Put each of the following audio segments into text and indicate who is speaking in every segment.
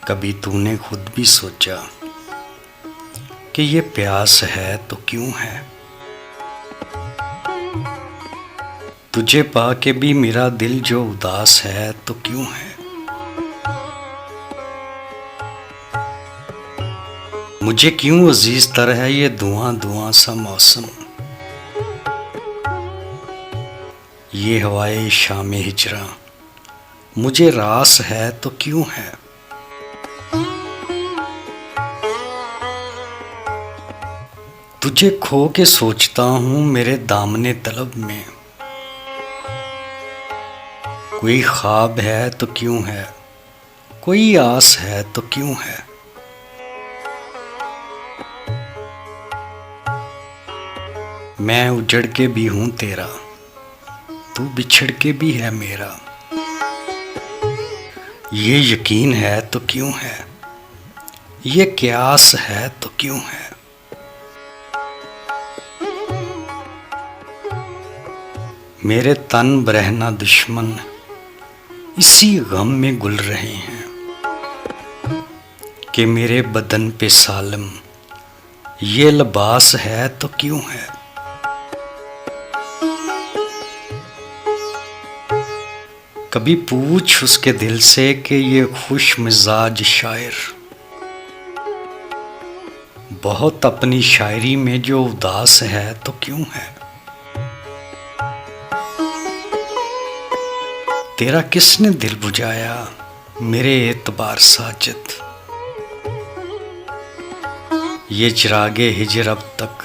Speaker 1: कभी तूने खुद भी सोचा कि ये प्यास है तो क्यों है। तुझे पाके भी मेरा दिल जो उदास है तो क्यों है। मुझे क्यों अजीज तर है ये धुआं धुआं सा मौसम। ये हवाए शाम हिजरा मुझे रास है तो क्यों है। तुझे खो के सोचता हूँ मेरे दामने तलब में। कोई ख्वाब है तो क्यों है, कोई आस है तो क्यों है। मैं उजड़ के भी हूँ तेरा, तू बिछड़ के भी है मेरा। ये यकीन है तो क्यों है, ये क्यास है तो क्यों है। मेरे तन बरहना दुश्मन इसी गम में गुल रहे हैं कि मेरे बदन पे सालम ये लिबास है तो क्यों है। कभी पूछ उसके दिल से कि ये खुश मिजाज शायर बहुत अपनी शायरी में जो उदास है तो क्यों है। तेरा किसने दिल बुझाया मेरे एतबार साजिद। ये चिरागे हिजर अब तक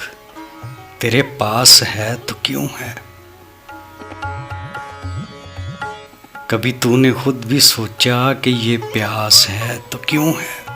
Speaker 1: तेरे पास है तो क्यों है। कभी तूने खुद भी सोचा कि ये प्यास है तो क्यों है।